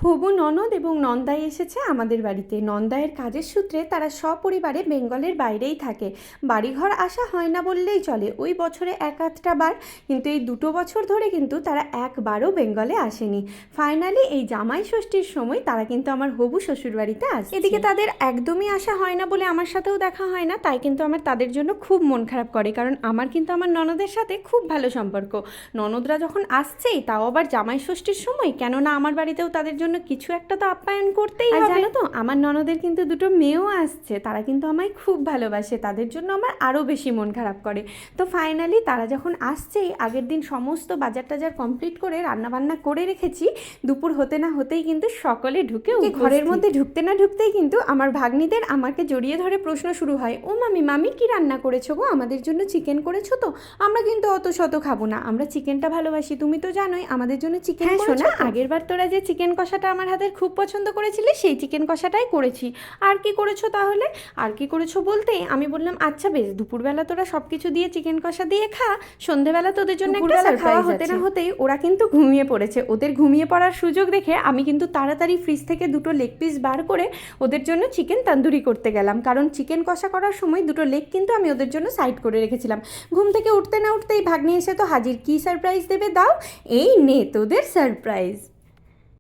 হবু ননদ এবং নন্দাই এসেছে আমাদের বাড়িতে। নন্দাইয়ের কাজের সূত্রে তারা সপরিবারে বেঙ্গলের বাইরেই থাকে। বাড়িঘর আসা হয় না বললেই চলে, ওই বছরে এক আধটা বার, কিন্তু এই 2 বছর ধরে কিন্তু তারা একবারও বেঙ্গলে আসেনি। ফাইনালি এই জামাই ষষ্ঠীর সময় তারা কিন্তু আমার হবু শ্বশুরবাড়িতে আসে। এদিকে তাদের একদমই আসা হয় না বলে আমার সাথেও দেখা হয় না, তাই কিন্তু আমার তাদের জন্য খুব মন খারাপ করে, কারণ আমার কিন্তু আমার ননদের সাথে খুব ভালো সম্পর্ক। ননদরা যখন আসছেই, তাও আবার জামাই ষষ্ঠীর সময়, কেননা আমার বাড়িতেও তাদের জন্য কিছু একটা তো আপ্যায়ন করতেই হবে। জানো তো, আমার ননদের কিন্তু 2টো মেয়েও আসছে, তারা কিন্তু আমায় খুব ভালোবাসে, তাদের জন্য আমার আরও বেশি মন খারাপ করে। তো ফাইনালি তারা যখন আসছেই, আগের দিন সমস্ত বাজার টাজার কমপ্লিট করে রান্নাবান্না করে রেখেছি। দুপুর হতে না হতেই কিন্তু সকলে ঢুকে ঘরের মধ্যে ঢুকতে না ঢুকতেই কিন্তু আমার ভাগ্নিদের আমাকে জড়িয়ে ধরে প্রশ্ন শুরু হয়, ও মামি মামি কি রান্না করেছো গো, আমাদের জন্য চিকেন করেছো তো? আমরা কিন্তু অত শত খাবো না, আমরা চিকেনটা ভালোবাসি, তুমি তো জানোই আমাদের জন্য চিকেন করেছো। না, আগের বার তোরা যে চিকেন কষাটা আমার হাতের খুব পছন্দ করেছিলি, সেই চিকেন কষাটাই করেছি। আর কি করেছো তাহলে? আর কি করেছো বলতে আমি বললাম, আচ্ছা বেশ, দুপুরবেলা তোরা সব কিছু দিয়ে চিকেন কষা দিয়ে খা, সন্ধেবেলা তোদের জন্য একটা সারপ্রাইজ আছে। হতে না হতেই ওরা কিন্তু ঘুমিয়ে পড়েছে। ওদের ঘুমিয়ে পড়ার সুযোগ দেখে আমি কিন্তু তাড়াতাড়ি ফ্রিজ থেকে 2টো লেগ পিস বার করে ওদের জন্য চিকেন তন্দুরি করতে গেলাম, কারণ চিকেন কষা করার সময় 2টো লেগ কিন্তু আমি ওদের জন্য সাইড করে রেখেছিলাম। ঘুম থেকে উঠতে না উঠতেই ভাগ্নি এসে তো হাজির। কি সারপ্রাইজ দেবে দাও? এই নে তোদের সারপ্রাইজ।